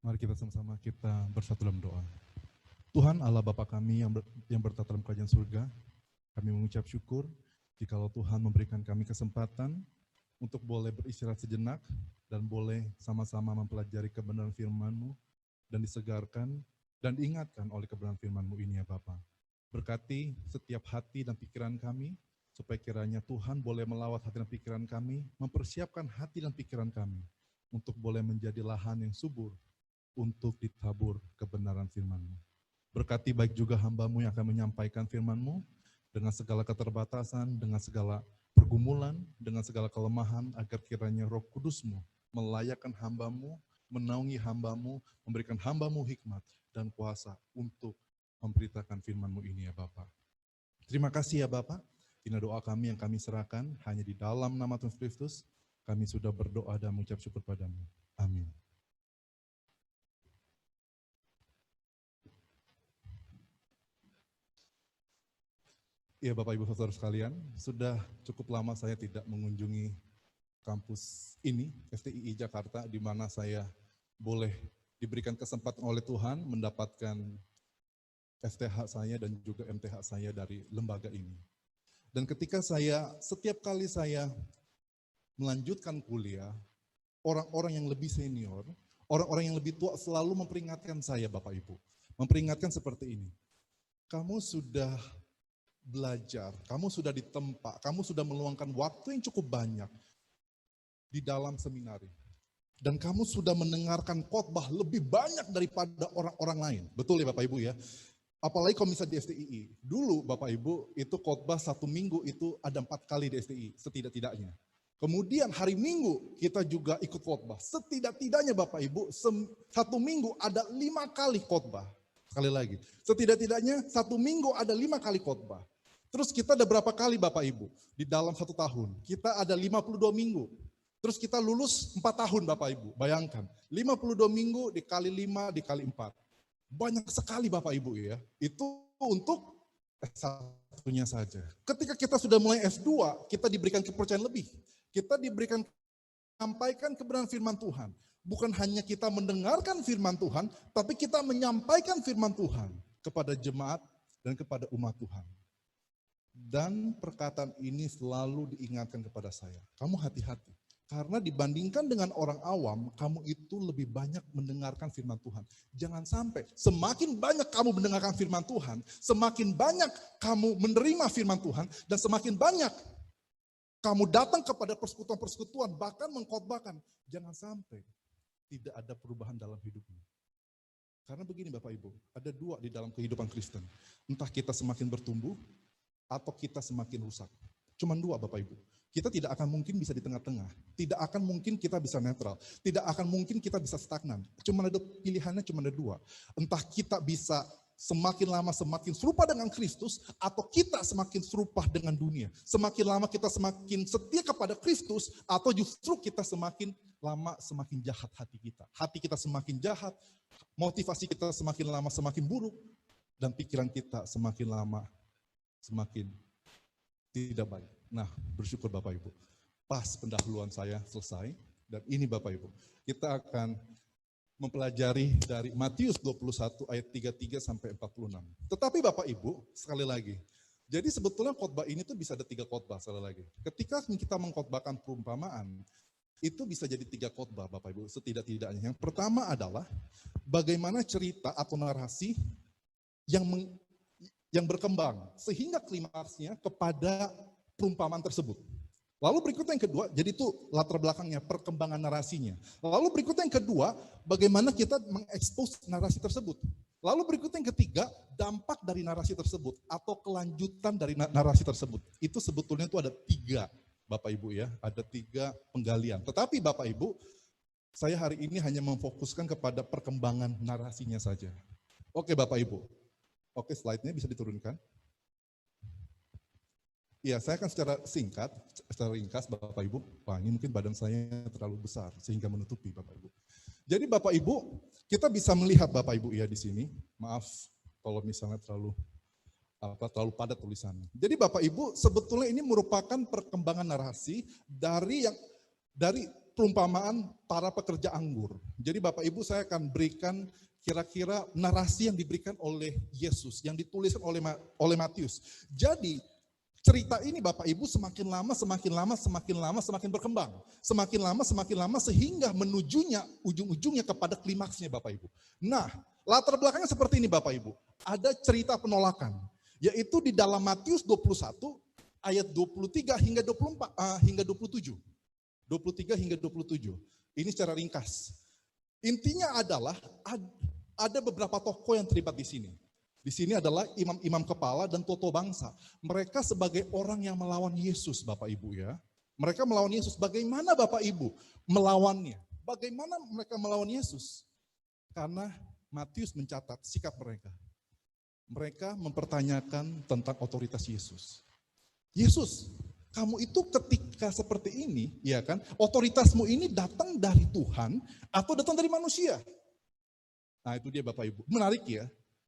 Mari kita sama-sama kita bersatu dalam doa. Tuhan Allah Bapa kami yang bertata dalam kerajaan surga, kami mengucap syukur jikalau Tuhan memberikan kami kesempatan untuk boleh beristirahat sejenak dan boleh sama-sama mempelajari kebenaran firman-Mu dan disegarkan dan diingatkan oleh kebenaran firman-Mu ini ya Bapa. Berkati setiap hati dan pikiran kami, supaya kiranya Tuhan boleh melawat hati dan pikiran kami, mempersiapkan hati dan pikiran kami untuk boleh menjadi lahan yang subur untuk ditabur kebenaran firman-Mu. Berkati baik juga hamba-Mu yang akan menyampaikan firman-Mu dengan segala keterbatasan, dengan segala pergumulan, dengan segala kelemahan, agar kiranya Roh Kudus-Mu melayakkan hamba-Mu, menaungi hamba-Mu, memberikan hamba-Mu hikmat dan kuasa untuk memberitakan firman-Mu ini ya Bapa. Terima kasih ya Bapa. Ini doa kami yang kami serahkan hanya di dalam nama Tuhan Kristus. Kami sudah berdoa dan mengucap syukur padamu. Amin. Ya Bapak Ibu Saudara sekalian, sudah cukup lama saya tidak mengunjungi kampus ini, FTII Jakarta, di mana saya boleh diberikan kesempatan oleh Tuhan mendapatkan FTH saya dan juga MTH saya dari lembaga ini. Dan ketika setiap kali saya melanjutkan kuliah, orang-orang yang lebih senior, orang-orang yang lebih tua selalu memperingatkan saya Bapak Ibu. Memperingatkan seperti ini, kamu sudah belajar, kamu sudah ditempa, kamu sudah meluangkan waktu yang cukup banyak di dalam seminari. Dan kamu sudah mendengarkan khotbah lebih banyak daripada orang-orang lain. Betul ya Bapak Ibu ya? Apalagi kalau misalnya di FTII. Dulu Bapak Ibu itu khotbah 1 minggu itu ada 4 kali di FTII setidak-tidaknya. Kemudian hari Minggu kita juga ikut khotbah. Setidak-tidaknya Bapak Ibu 1 minggu ada 5 kali khotbah. Sekali lagi, setidak-tidaknya 1 minggu ada 5 kali khotbah. Terus kita ada berapa kali Bapak Ibu? Di dalam 1 tahun, kita ada 52 minggu. Terus kita lulus 4 tahun Bapak Ibu, bayangkan. 52 minggu dikali 5 dikali 4. Banyak sekali Bapak Ibu ya. Itu untuk S1-nya saja. Ketika kita sudah mulai S2, kita diberikan kepercayaan lebih. Kita diberikan menyampaikan kebenaran firman Tuhan. Bukan hanya kita mendengarkan firman Tuhan, tapi kita menyampaikan firman Tuhan kepada jemaat dan kepada umat Tuhan. Dan perkataan ini selalu diingatkan kepada saya. Kamu hati-hati. Karena dibandingkan dengan orang awam, kamu itu lebih banyak mendengarkan firman Tuhan. Jangan sampai semakin banyak kamu mendengarkan firman Tuhan, semakin banyak kamu menerima firman Tuhan, dan semakin banyak kamu datang kepada persekutuan-persekutuan, bahkan mengkhotbahkan. Jangan sampai tidak ada perubahan dalam hidupmu. Karena begini Bapak Ibu, ada 2 di dalam kehidupan Kristen. Entah kita semakin bertumbuh, atau kita semakin rusak. Cuman 2 Bapak Ibu. Kita tidak akan mungkin bisa di tengah-tengah. Tidak akan mungkin kita bisa netral. Tidak akan mungkin kita bisa stagnan. Cuma ada pilihannya, cuma ada 2. Entah kita bisa semakin lama semakin serupa dengan Kristus, atau kita semakin serupa dengan dunia. Semakin lama kita semakin setia kepada Kristus, atau justru kita semakin lama semakin jahat hati kita. Hati kita semakin jahat, motivasi kita semakin lama semakin buruk, dan pikiran kita semakin lama semakin tidak baik. Nah, bersyukur Bapak Ibu. Pas pendahuluan saya selesai, dan ini Bapak Ibu, kita akan mempelajari dari Matius 21 ayat 33 sampai 46. Tetapi Bapak Ibu, sekali lagi, jadi sebetulnya khotbah ini tuh bisa ada 3 khotbah sekali lagi. Ketika kita mengkhotbahkan perumpamaan, itu bisa jadi 3 khotbah Bapak Ibu, setidak-tidaknya. Yang pertama adalah bagaimana cerita atau narasi yang berkembang sehingga klimaksnya kepada perumpamaan tersebut. Lalu berikutnya yang kedua, jadi itu latar belakangnya, perkembangan narasinya. Lalu berikutnya yang kedua, bagaimana kita mengekspos narasi tersebut. Lalu berikutnya yang ketiga, dampak dari narasi tersebut atau kelanjutan dari narasi tersebut. Itu sebetulnya itu ada 3 Bapak Ibu ya, ada 3 penggalian. Tetapi Bapak Ibu, saya hari ini hanya memfokuskan kepada perkembangan narasinya saja. Oke Bapak Ibu. Oke, slide-nya bisa diturunkan. Ya, saya akan secara ringkas Bapak Ibu. Wah, ini mungkin badan saya terlalu besar sehingga menutupi Bapak Ibu. Jadi Bapak Ibu, kita bisa melihat Bapak Ibu ya di sini. Maaf kalau misalnya terlalu padat tulisannya. Jadi Bapak Ibu, sebetulnya ini merupakan perkembangan narasi dari perumpamaan para pekerja anggur. Jadi Bapak Ibu saya akan berikan kira-kira narasi yang diberikan oleh Yesus, yang dituliskan oleh Matius. Jadi cerita ini Bapak Ibu semakin lama semakin berkembang. Semakin lama sehingga menujunya ujung-ujungnya kepada klimaksnya Bapak Ibu. Nah, latar belakangnya seperti ini Bapak Ibu. Ada cerita penolakan, yaitu di dalam Matius 21 ayat 23 hingga 27. 23 hingga 27. Ini secara ringkas. Intinya adalah ada beberapa tokoh yang terlibat di sini. Di sini adalah imam-imam kepala dan tokoh bangsa. Mereka sebagai orang yang melawan Yesus, Bapak Ibu ya. Mereka melawan Yesus. Bagaimana Bapak Ibu melawannya? Bagaimana mereka melawan Yesus? Karena Matius mencatat sikap mereka. Mereka mempertanyakan tentang otoritas Yesus. Yesus, kamu itu ketika seperti ini, ya kan? Otoritasmu ini datang dari Tuhan atau datang dari manusia? Nah, itu dia Bapak Ibu. Menarik ya.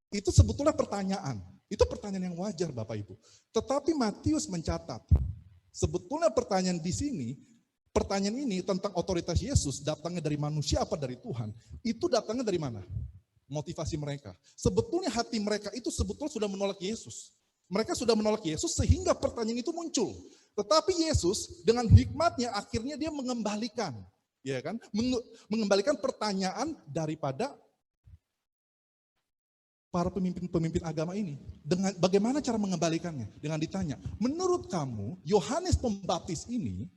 Itu sebetulnya pertanyaan. Itu pertanyaan yang wajar Bapak Ibu. Tetapi Matius mencatat, sebetulnya pertanyaan di sini, pertanyaan ini tentang otoritas Yesus datangnya dari manusia apa dari Tuhan, itu datangnya dari mana? Motivasi mereka. Sebetulnya hati mereka itu sebetulnya sudah menolak Yesus. Mereka sudah menolak Yesus sehingga pertanyaan itu muncul. Tetapi Yesus dengan hikmatnya akhirnya dia mengembalikan, ya kan? Mengembalikan pertanyaan daripada para pemimpin agama ini. Dengan bagaimana cara mengembalikannya? Dengan ditanya, menurut kamu Yohanes Pembaptis ini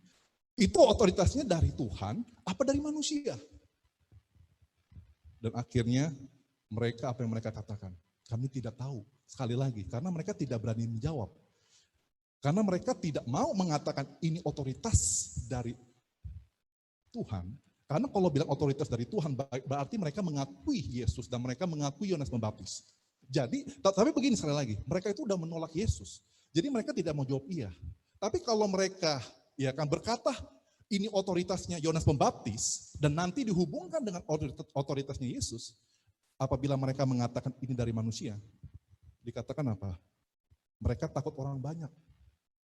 itu otoritasnya dari Tuhan apa dari manusia? Dan akhirnya mereka apa yang mereka katakan? Kami tidak tahu. Sekali lagi, karena mereka tidak berani menjawab. Karena mereka tidak mau mengatakan ini otoritas dari Tuhan. Karena kalau bilang otoritas dari Tuhan, berarti mereka mengakui Yesus dan mereka mengakui Yohanes Pembaptis. Jadi, tapi begini sekali lagi, mereka itu udah menolak Yesus. Jadi mereka tidak mau jawab iya. Tapi kalau mereka ya kan berkata ini otoritasnya Yohanes Pembaptis dan nanti dihubungkan dengan otoritasnya Yesus, apabila mereka mengatakan ini dari manusia, dikatakan apa? Mereka takut orang banyak.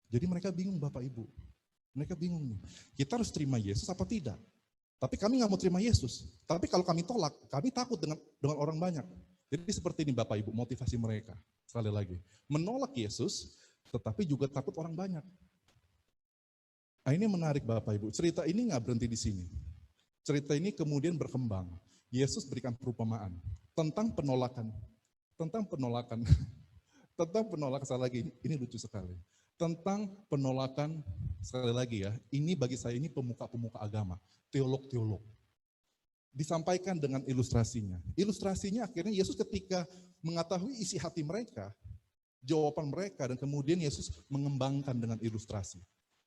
Jadi mereka bingung Bapak Ibu. Mereka bingung nih, kita harus terima Yesus apa tidak? Tapi kami nggak mau terima Yesus. Tapi kalau kami tolak, kami takut dengan orang banyak. Jadi seperti ini Bapak Ibu, motivasi mereka. Sekali lagi, menolak Yesus, tetapi juga takut orang banyak. Nah, ini menarik Bapak Ibu. Cerita ini nggak berhenti di sini. Cerita ini kemudian berkembang. Yesus berikan perumpamaan tentang penolakan, tentang penolakan sekali lagi. Ini lucu sekali. Tentang penolakan sekali lagi ya. Ini bagi saya ini pemuka-pemuka agama. Teolog-teolog. Disampaikan dengan ilustrasinya. Ilustrasinya akhirnya Yesus ketika mengetahui isi hati mereka, jawaban mereka, dan kemudian Yesus mengembangkan dengan ilustrasi.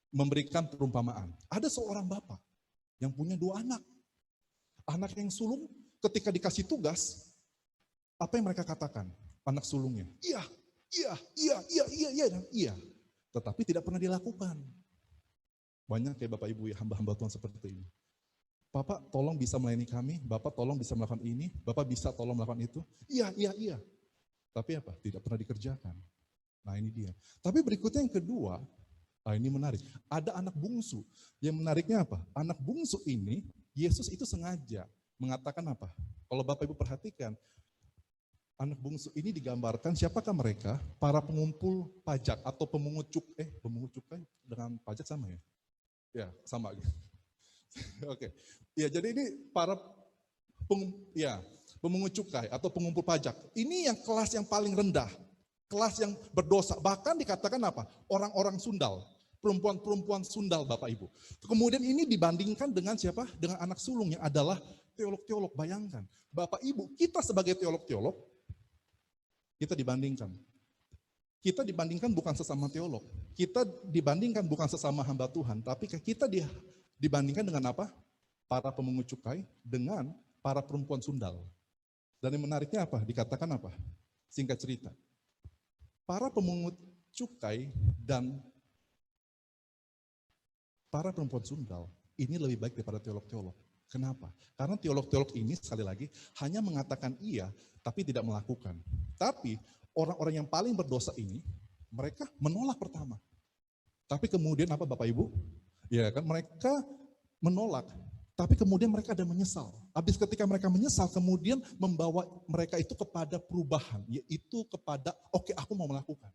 Memberikan perumpamaan. Ada seorang bapak yang punya 2 anak. Anak yang sulung ketika dikasih tugas, apa yang mereka katakan? Anak sulungnya, iya. Tetapi tidak pernah dilakukan. Banyak ya Bapak Ibu ya hamba-hamba Tuhan seperti ini. Bapak tolong bisa melayani kami, Bapak tolong bisa melakukan ini, Bapak bisa tolong melakukan itu. Iya. Tapi apa? Tidak pernah dikerjakan. Nah ini dia. Tapi berikutnya yang kedua, ini menarik. Ada anak bungsu. Yang menariknya apa? Anak bungsu ini, Yesus itu sengaja mengatakan apa? Kalau Bapak Ibu perhatikan, anak bungsu ini digambarkan siapakah mereka? Para pengumpul pajak atau pemungut cukai dengan pajak sama ya? Ya, sama. Oke. Ya, jadi ini para pemungut cukai atau pengumpul pajak. Ini yang kelas yang paling rendah, kelas yang berdosa. Bahkan dikatakan apa? Orang-orang sundal, perempuan-perempuan sundal Bapak Ibu. Kemudian ini dibandingkan dengan siapa? Dengan anak sulung yang adalah teolog-teolog. Bayangkan, Bapak Ibu, kita sebagai teolog-teolog, kita dibandingkan. Kita dibandingkan bukan sesama teolog. Kita dibandingkan bukan sesama hamba Tuhan, tapi kita dibandingkan dengan apa? Para pemungut cukai dengan para perempuan sundal. Dan yang menariknya apa? Dikatakan apa? Singkat cerita. Para pemungut cukai dan para perempuan sundal ini lebih baik daripada teolog-teolog. Kenapa? Karena teolog-teolog ini sekali lagi hanya mengatakan iya, tapi tidak melakukan. Tapi orang-orang yang paling berdosa ini, mereka menolak pertama. Tapi kemudian apa Bapak Ibu? Ya kan mereka menolak. Tapi kemudian mereka ada menyesal. Habis ketika mereka menyesal, kemudian membawa mereka itu kepada perubahan, yaitu kepada, oke, aku mau melakukan.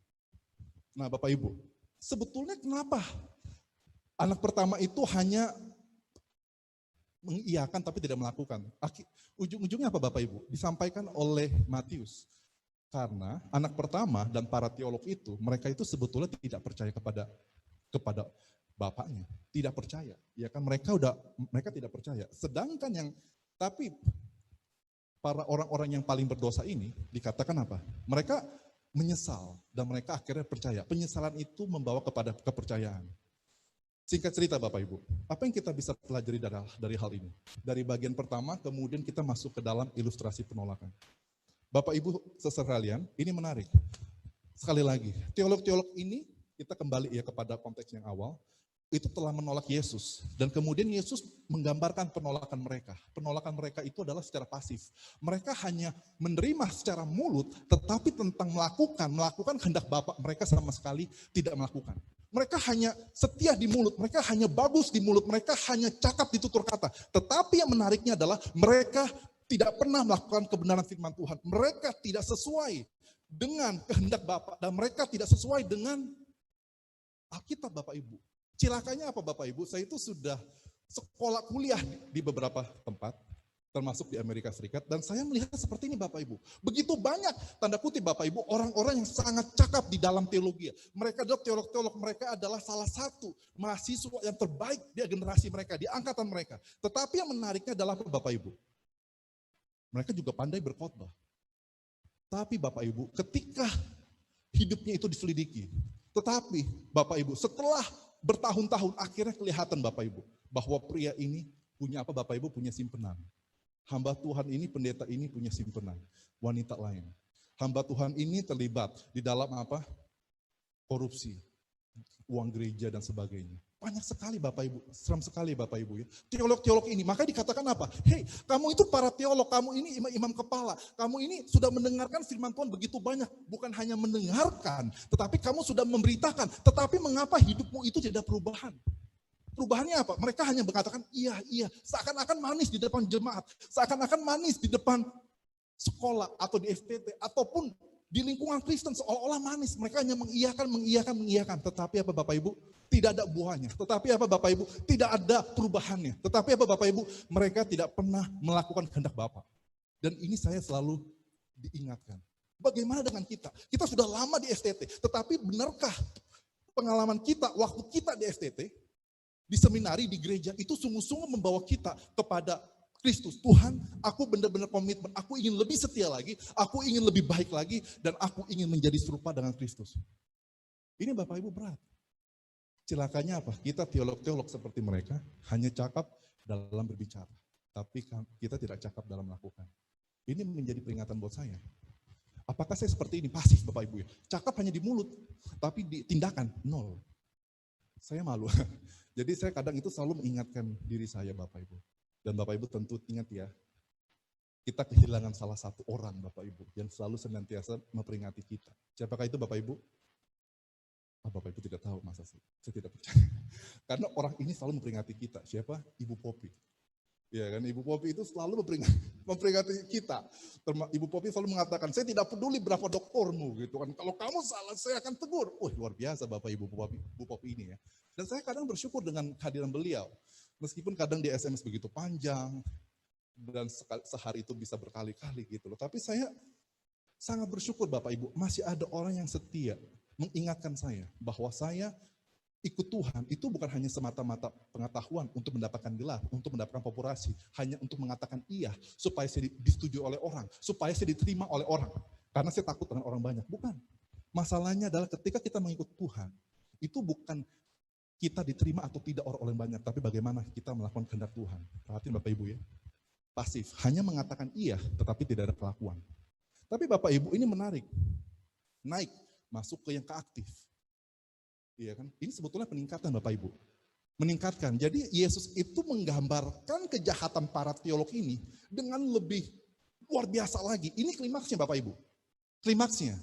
Nah Bapak Ibu, sebetulnya kenapa anak pertama itu hanya mengiyakan tapi tidak melakukan? Ujung-ujungnya apa Bapak Ibu? Disampaikan oleh Matius. Karena anak pertama dan para teolog itu, mereka itu sebetulnya tidak percaya kepada bapaknya, tidak percaya. Ya kan mereka tidak percaya. Sedangkan tapi para orang-orang yang paling berdosa ini dikatakan apa? Mereka menyesal dan mereka akhirnya percaya. Penyesalan itu membawa kepada kepercayaan. Singkat cerita Bapak Ibu, apa yang kita bisa pelajari dari hal ini? Dari bagian pertama, kemudian kita masuk ke dalam ilustrasi penolakan. Bapak Ibu sekalian, ini menarik. Sekali lagi, teolog-teolog ini, kita kembali ya kepada konteks yang awal, itu telah menolak Yesus. Dan kemudian Yesus menggambarkan penolakan mereka. Penolakan mereka itu adalah secara pasif. Mereka hanya menerima secara mulut, tetapi tentang melakukan kehendak Bapa, mereka sama sekali tidak melakukan. Mereka hanya setia di mulut, mereka hanya bagus di mulut, mereka hanya cakap di tutur kata. Tetapi yang menariknya adalah mereka tidak pernah melakukan kebenaran firman Tuhan. Mereka tidak sesuai dengan kehendak Bapa dan mereka tidak sesuai dengan Alkitab Bapak Ibu. Cilakanya apa Bapak Ibu? Saya itu sudah sekolah kuliah di beberapa tempat, termasuk di Amerika Serikat, dan saya melihat seperti ini Bapak Ibu. Begitu banyak, tanda kutip Bapak Ibu, orang-orang yang sangat cakap di dalam teologi. Mereka adalah teolog-teolog, mereka adalah salah satu mahasiswa yang terbaik di generasi mereka, di angkatan mereka. Tetapi yang menariknya adalah Bapak Ibu, mereka juga pandai berkhotbah. Tapi Bapak Ibu, ketika hidupnya itu diselidiki, tetapi Bapak Ibu, setelah bertahun-tahun akhirnya kelihatan Bapak Ibu, bahwa pria ini punya apa Bapak Ibu? Punya simpenan. Hamba Tuhan ini, pendeta ini punya simpenan. Wanita lain. Hamba Tuhan ini terlibat di dalam apa? Korupsi, uang gereja dan sebagainya. Banyak sekali Bapak Ibu, seram sekali Bapak Ibu ya. Teolog-teolog ini, makanya dikatakan apa? Hei, kamu itu para teolog, kamu ini imam kepala, kamu ini sudah mendengarkan firman Tuhan begitu banyak. Bukan hanya mendengarkan, tetapi kamu sudah memberitakan. Tetapi mengapa hidupmu itu tidak ada perubahan? Perubahannya apa? Mereka hanya mengatakan iya, seakan-akan manis di depan jemaat, seakan-akan manis di depan sekolah atau di FTT, ataupun di lingkungan Kristen seolah-olah manis. Mereka hanya mengiyakan. Tetapi apa Bapak Ibu? Tidak ada buahnya. Tetapi apa Bapak Ibu? Tidak ada perubahannya. Tetapi apa Bapak Ibu? Mereka tidak pernah melakukan kehendak Bapa. Dan ini saya selalu diingatkan. Bagaimana dengan kita? Kita sudah lama di FTT, tetapi benarkah pengalaman kita waktu kita di FTT, di seminari, di gereja, itu sungguh-sungguh membawa kita kepada Kristus? Tuhan, aku benar-benar komitmen, aku ingin lebih setia lagi, aku ingin lebih baik lagi, dan aku ingin menjadi serupa dengan Kristus. Ini Bapak Ibu berat. Celakanya apa? Kita teolog-teolog seperti mereka hanya cakap dalam berbicara, tapi kita tidak cakap dalam melakukan. Ini menjadi peringatan buat saya. Apakah saya seperti ini? Pasif Bapak Ibu ya. Cakap hanya di mulut, tapi di tindakan nol. Saya malu. Jadi saya kadang itu selalu mengingatkan diri saya Bapak Ibu. Dan Bapak Ibu tentu ingat ya, kita kehilangan salah satu orang Bapak Ibu yang selalu senantiasa memperingati kita. Siapakah itu Bapak Ibu? Bapak Ibu tidak tahu, masa sih? Saya tidak percaya. Karena orang ini selalu memperingati kita. Siapa? Ibu Popi. Ya kan, Ibu Popi itu selalu memperingati kita. Ibu Popi selalu mengatakan, saya tidak peduli berapa doktormu gitu kan. Kalau kamu salah, saya akan tegur. Luar biasa Bapak Ibu Popi ini ya. Dan saya kadang bersyukur dengan kehadiran beliau. Meskipun kadang di SMS begitu panjang dan sehari itu bisa berkali-kali gitu loh. Tapi saya sangat bersyukur Bapak Ibu, masih ada orang yang setia mengingatkan saya bahwa saya ikut Tuhan itu bukan hanya semata-mata pengetahuan untuk mendapatkan gelar, untuk mendapatkan populasi, hanya untuk mengatakan iya supaya saya disetujui oleh orang, supaya saya diterima oleh orang, karena saya takut dengan orang banyak. Bukan. Masalahnya adalah ketika kita mengikut Tuhan, itu bukan kita diterima atau tidak oleh orang banyak, tapi bagaimana kita melakukan kehendak Tuhan. Perhatiin Bapak Ibu ya, pasif, hanya mengatakan iya, tetapi tidak ada kelakuan. Tapi Bapak Ibu ini menarik, naik, masuk ke yang keaktif. Iya kan? Ini sebetulnya peningkatan Bapak Ibu. Meningkatkan. Jadi Yesus itu menggambarkan kejahatan para teolog ini dengan lebih luar biasa lagi. Ini klimaksnya Bapak Ibu. Klimaksnya.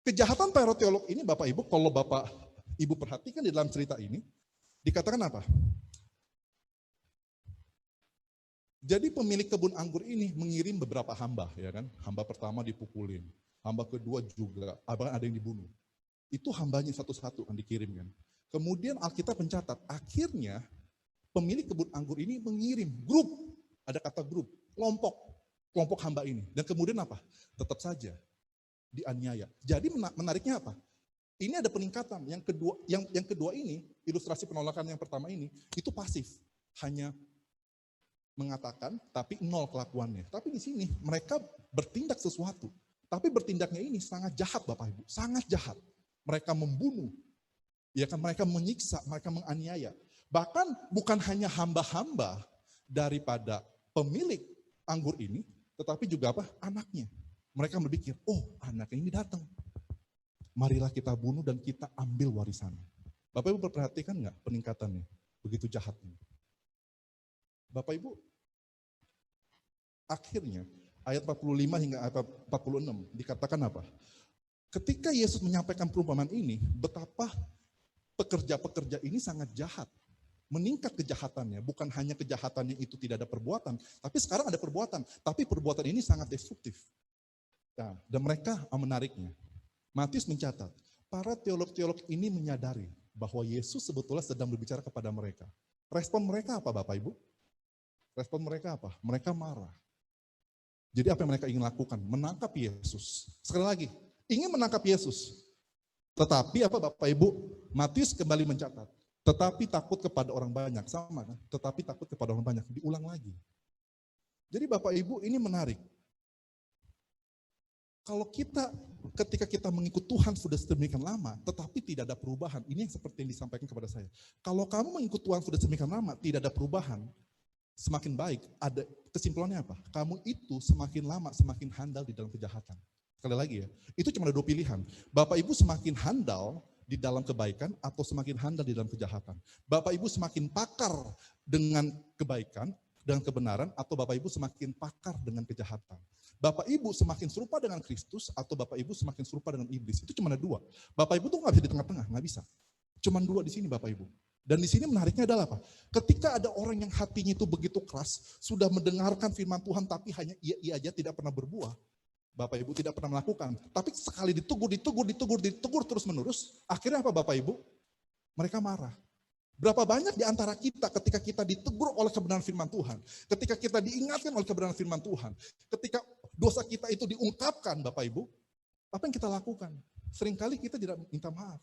Kejahatan para teolog ini Bapak Ibu, kalau Bapak Ibu perhatikan di dalam cerita ini, dikatakan apa? Jadi pemilik kebun anggur ini mengirim beberapa hamba, ya kan? Hamba pertama dipukulin, hamba kedua juga, bahkan ada yang dibunuh. Itu hambanya satu-satu kan dikirim kan. Kemudian Alkitab mencatat, akhirnya pemilik kebun anggur ini mengirim grup, ada kata grup, kelompok hamba ini. Dan kemudian apa? Tetap saja dianiaya. Jadi menariknya apa? Ini ada peningkatan. Yang kedua ini, ilustrasi penolakan yang pertama ini, itu pasif, hanya mengatakan, tapi nol kelakuannya. Tapi di sini mereka bertindak sesuatu. Tapi bertindaknya ini sangat jahat Bapak Ibu, sangat jahat. Mereka membunuh, ya kan, mereka menyiksa, mereka menganiaya. Bahkan bukan hanya hamba-hamba daripada pemilik anggur ini, tetapi juga apa? Anaknya. Mereka berpikir, oh anaknya ini datang. Marilah kita bunuh dan kita ambil warisannya. Bapak Ibu perhatikan nggak peningkatannya? Begitu jahatnya. Bapak Ibu, akhirnya ayat 45 hingga ayat 46 dikatakan apa? Ketika Yesus menyampaikan perumpamaan ini, betapa pekerja-pekerja ini sangat jahat. Meningkat kejahatannya, bukan hanya kejahatannya itu tidak ada perbuatan, tapi sekarang ada perbuatan, tapi perbuatan ini sangat destruktif. Nah, dan mereka menariknya. Matius mencatat, para teolog-teolog ini menyadari bahwa Yesus sebetulnya sedang berbicara kepada mereka. Respon mereka apa Bapak Ibu? Respon mereka apa? Mereka marah. Jadi apa yang mereka ingin lakukan? Menangkap Yesus. Sekali lagi, ingin menangkap Yesus. Tetapi apa Bapak Ibu? Matius kembali mencatat. Tetapi takut kepada orang banyak. Sama kan? Tetapi takut kepada orang banyak. Diulang lagi. Jadi Bapak Ibu ini menarik. Kalau ketika kita mengikut Tuhan sudah sedemikian lama, tetapi tidak ada perubahan. Ini yang seperti yang disampaikan kepada saya. Kalau kamu mengikut Tuhan sudah sedemikian lama, tidak ada perubahan, semakin baik, ada kesimpulannya apa? Kamu itu semakin lama semakin handal di dalam kejahatan. Sekali lagi ya, itu cuma ada dua pilihan. Bapak Ibu semakin handal di dalam kebaikan atau semakin handal di dalam kejahatan. Bapak Ibu semakin pakar dengan kebaikan, dengan kebenaran, atau Bapak Ibu semakin pakar dengan kejahatan. Bapak Ibu semakin serupa dengan Kristus atau Bapak Ibu semakin serupa dengan iblis. Itu cuma ada dua. Bapak Ibu tuh nggak bisa di tengah-tengah, nggak bisa. Cuma dua di sini Bapak Ibu. Dan di sini menariknya adalah apa? Ketika ada orang yang hatinya itu begitu keras, sudah mendengarkan firman Tuhan tapi hanya iya aja tidak pernah berbuah, Bapak Ibu tidak pernah melakukan. Tapi sekali ditegur terus menerus, akhirnya apa Bapak Ibu? Mereka marah. Berapa banyak di antara kita ketika kita ditegur oleh kebenaran firman Tuhan, ketika kita diingatkan oleh kebenaran firman Tuhan, ketika dosa kita itu diungkapkan Bapak Ibu, apa yang kita lakukan? Seringkali kita tidak minta maaf.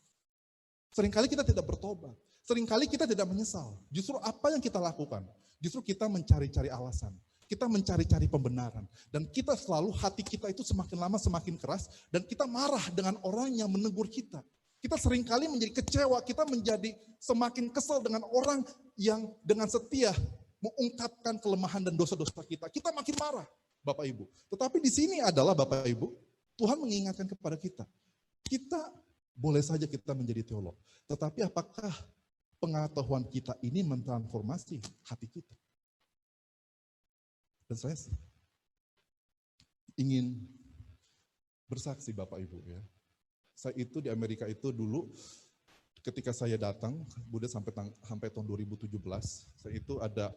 Seringkali kita tidak bertobat. Seringkali kita tidak menyesal. Justru apa yang kita lakukan? Justru kita mencari-cari alasan. Kita mencari-cari pembenaran. Dan kita selalu, hati kita itu semakin lama semakin keras. Dan kita marah dengan orang yang menegur kita. Kita seringkali menjadi kecewa. Kita menjadi semakin kesal dengan orang yang dengan setia mengungkapkan kelemahan dan dosa-dosa kita. Kita makin marah, Bapak Ibu. Tetapi di sini adalah Bapak Ibu, Tuhan mengingatkan kepada kita. Kita boleh saja kita menjadi teolog, tetapi apakah pengetahuan kita ini mentransformasi hati kita? Dan saya ingin bersaksi Bapak Ibu ya. Saya itu di Amerika itu dulu ketika saya datang, kemudian sampai tahun 2017, saya itu ada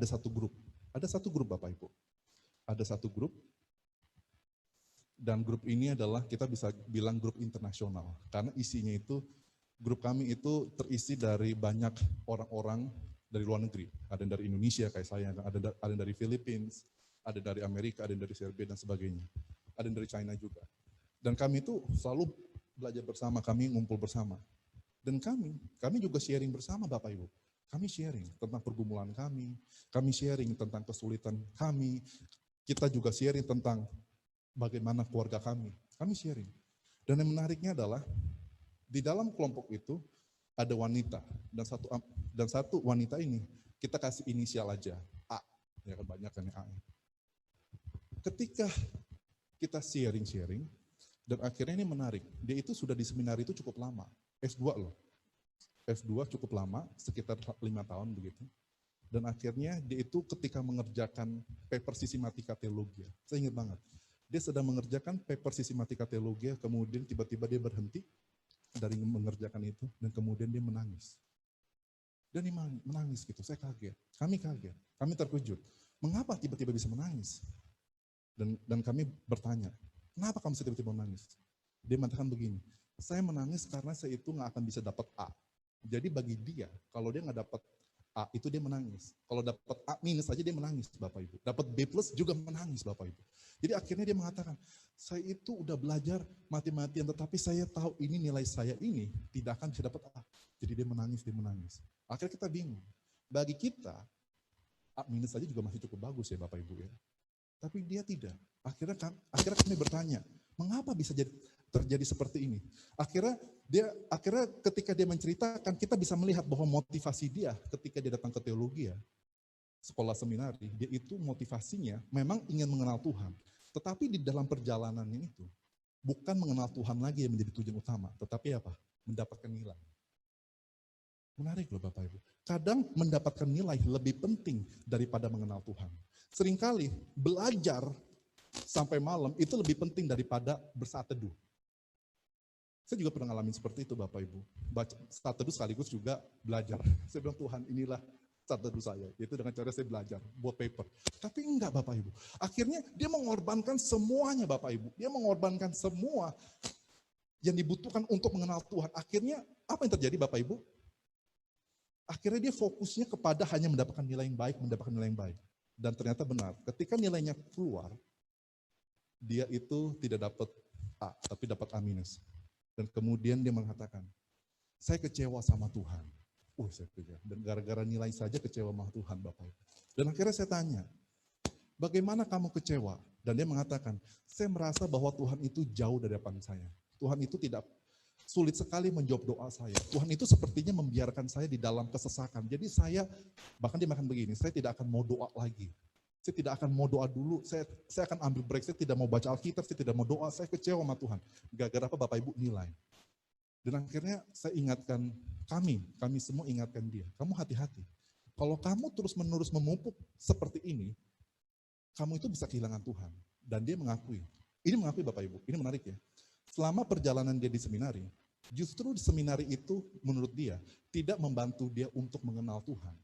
satu grup. Ada satu grup Bapak Ibu. Ada satu grup. Dan grup ini adalah kita bisa bilang grup internasional. Karena isinya itu, grup kami itu terisi dari banyak orang-orang dari luar negeri. Ada yang dari Indonesia kayak saya, ada yang dari Filipina, ada dari Amerika, ada yang dari Serbia dan sebagainya. Ada yang dari China juga. Dan kami itu selalu belajar bersama, kami ngumpul bersama. Dan kami juga sharing bersama Bapak Ibu. Kami sharing tentang pergumulan kami sharing tentang kesulitan kami, kita juga sharing tentang bagaimana keluarga kami sharing. Dan yang menariknya adalah di dalam kelompok itu ada wanita dan satu wanita ini kita kasih inisial aja A, ya kan banyak kan A. Ketika kita sharing dan akhirnya ini menarik, dia itu sudah di seminar itu cukup lama, S2 loh, S2 cukup lama sekitar 5 tahun begitu. Dan akhirnya dia itu ketika mengerjakan paper sistematika teologi, saya ingat banget. Dia sedang mengerjakan paper sistematika teologi, kemudian tiba-tiba dia berhenti dari mengerjakan itu, dan kemudian dia menangis. Dan dia menangis gitu, saya kaget, kami terkejut. mengapa tiba-tiba bisa menangis? Dan kami bertanya, kenapa kamu bisa tiba-tiba menangis? Dia mengatakan begini, saya menangis karena saya itu nggak akan bisa dapat A. Jadi bagi dia, kalau dia nggak dapat A, itu dia menangis. Kalau dapat A minus aja dia menangis, Bapak Ibu. Dapat B plus juga menangis, Bapak Ibu. Jadi akhirnya dia mengatakan, saya itu udah belajar mati-matian, tetapi saya tahu ini nilai saya ini tidak akan bisa dapat A. Jadi dia menangis, dia menangis. Akhirnya kita bingung. Bagi kita, A minus aja juga masih cukup bagus ya Bapak Ibu ya. Tapi dia tidak. Akhirnya kami bertanya, mengapa bisa terjadi seperti ini? Akhirnya ketika dia menceritakan, kita bisa melihat bahwa motivasi dia ketika dia datang ke teologi ya, sekolah seminari, dia itu motivasinya memang ingin mengenal Tuhan. Tetapi di dalam perjalanannya itu, bukan mengenal Tuhan lagi yang menjadi tujuan utama, tetapi apa? Mendapatkan nilai. Menarik loh Bapak Ibu. Kadang mendapatkan nilai lebih penting daripada mengenal Tuhan. Seringkali belajar sampai malam itu lebih penting daripada bersaat teduh. Saya juga pernah ngalamin seperti itu Bapak Ibu. Saat teduh sekaligus juga belajar. Saya bilang Tuhan inilah saat teduh saya. Yaitu dengan cara saya belajar, buat paper. Tapi enggak Bapak Ibu. Akhirnya dia mengorbankan semuanya Bapak Ibu. Dia mengorbankan semua yang dibutuhkan untuk mengenal Tuhan. Akhirnya apa yang terjadi Bapak Ibu? Akhirnya dia fokusnya kepada hanya mendapatkan nilai yang baik, mendapatkan nilai yang baik. Dan ternyata benar, ketika nilainya keluar, dia itu tidak dapat A, tapi dapat A minus. Dan kemudian dia mengatakan, saya kecewa sama Tuhan. Saya pikir, dan gara-gara nilai saja kecewa sama Tuhan Bapak Ibu. Dan akhirnya saya tanya, bagaimana kamu kecewa? Dan dia mengatakan, saya merasa bahwa Tuhan itu jauh dari hadapan saya. Tuhan itu tidak sulit sekali menjawab doa saya. Tuhan itu sepertinya membiarkan saya di dalam kesesakan. Jadi saya, bahkan dia makan begini, saya tidak akan mau doa lagi. Saya tidak akan mau doa dulu, saya akan ambil break, saya tidak mau baca Alkitab, saya tidak mau doa, saya kecewa sama Tuhan. Gara-gara apa Bapak Ibu? Nilai. Dan akhirnya saya ingatkan kami semua ingatkan dia, kamu hati-hati. Kalau kamu terus-menerus memupuk seperti ini, kamu itu bisa kehilangan Tuhan. Dan dia mengakui Bapak Ibu, ini menarik ya. Selama perjalanan dia di seminari, justru di seminari itu menurut dia tidak membantu dia untuk mengenal Tuhan.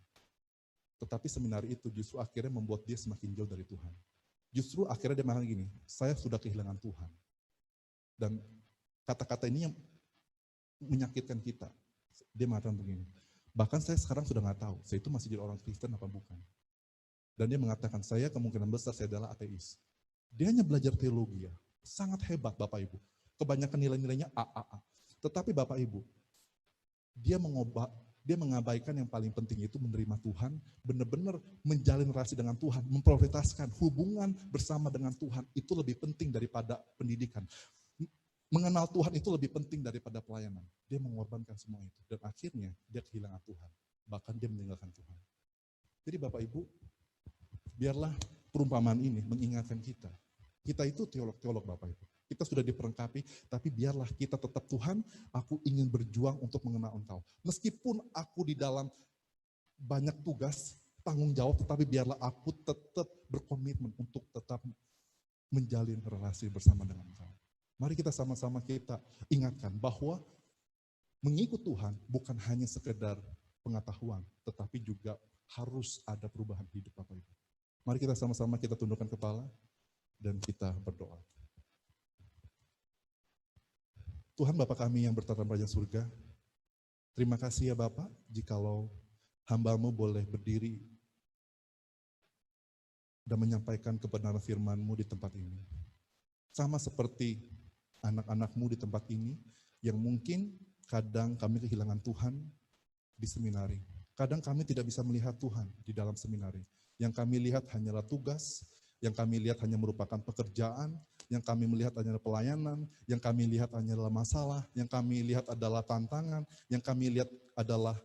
Tetapi seminari itu justru akhirnya membuat dia semakin jauh dari Tuhan. Justru akhirnya dia mengatakan gini, saya sudah kehilangan Tuhan. Dan kata-kata ini yang menyakitkan kita. Dia mengatakan begini, bahkan saya sekarang sudah nggak tahu, saya itu masih jadi orang Kristen apa bukan. Dan dia mengatakan, saya kemungkinan besar saya adalah ateis. Dia hanya belajar teologi ya, sangat hebat Bapak Ibu. Kebanyakan nilai-nilainya A. Tetapi Bapak Ibu, dia mengabaikan yang paling penting itu menerima Tuhan, benar-benar menjalin relasi dengan Tuhan, memprioritaskan hubungan bersama dengan Tuhan, itu lebih penting daripada pendidikan. Mengenal Tuhan itu lebih penting daripada pelayanan. Dia mengorbankan semua itu, dan akhirnya dia kehilangan Tuhan, bahkan dia meninggalkan Tuhan. Jadi Bapak Ibu, biarlah perumpamaan ini mengingatkan kita. Kita itu teolog-teolog Bapak Ibu. Kita sudah diperlengkapi, tapi biarlah kita tetap Tuhan, aku ingin berjuang untuk mengenal Engkau. Meskipun aku di dalam banyak tugas, tanggung jawab, tetapi biarlah aku tetap berkomitmen untuk tetap menjalin relasi bersama dengan Engkau. Mari kita sama-sama kita ingatkan bahwa mengikut Tuhan bukan hanya sekedar pengetahuan, tetapi juga harus ada perubahan hidup Bapak Ibu. Mari kita sama-sama kita tundukkan kepala dan kita berdoa. Tuhan Bapa kami yang bertata di surga, terima kasih ya Bapak, jikalau hamba-Mu boleh berdiri dan menyampaikan kebenaran firman-Mu di tempat ini. Sama seperti anak-anak-Mu di tempat ini, yang mungkin kadang kami kehilangan Tuhan di seminari. Kadang kami tidak bisa melihat Tuhan di dalam seminari. Yang kami lihat hanyalah tugas, yang kami lihat hanya merupakan pekerjaan, yang kami melihat hanyalah pelayanan, yang kami lihat hanyalah masalah, yang kami lihat adalah tantangan, yang kami lihat adalah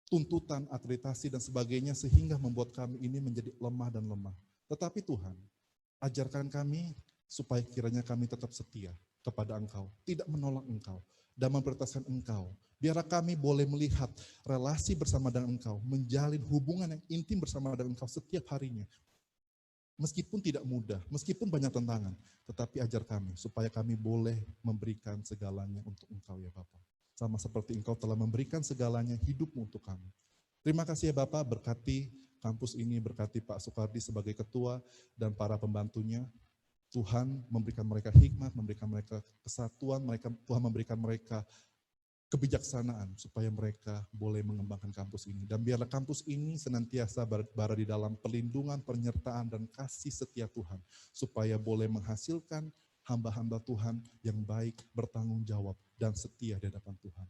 tuntutan, akreditasi, dan sebagainya, sehingga membuat kami ini menjadi lemah dan lemah. Tetapi Tuhan, ajarkan kami supaya kiranya kami tetap setia kepada Engkau, tidak menolak Engkau, dan memprioritaskan Engkau. Biarlah kami boleh melihat relasi bersama dengan Engkau, menjalin hubungan yang intim bersama dengan Engkau setiap harinya. Meskipun tidak mudah, meskipun banyak tantangan, tetapi ajar kami supaya kami boleh memberikan segalanya untuk Engkau ya Bapa. Sama seperti Engkau telah memberikan segalanya hidupmu untuk kami. Terima kasih ya Bapa, berkati kampus ini, berkati Pak Soekardi sebagai ketua dan para pembantunya. Tuhan memberikan mereka hikmat, memberikan mereka kesatuan, Tuhan memberikan mereka kebijaksanaan supaya mereka boleh mengembangkan kampus ini. Dan biarlah kampus ini senantiasa berada di dalam perlindungan, penyertaan, dan kasih setia Tuhan, supaya boleh menghasilkan hamba-hamba Tuhan yang baik, bertanggung jawab, dan setia di hadapan Tuhan.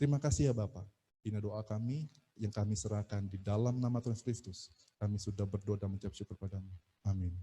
Terima kasih ya Bapak. Ini doa kami yang kami serahkan di dalam nama Tuhan Kristus. Kami sudah berdoa dan mengucap syukur padamu. Amin.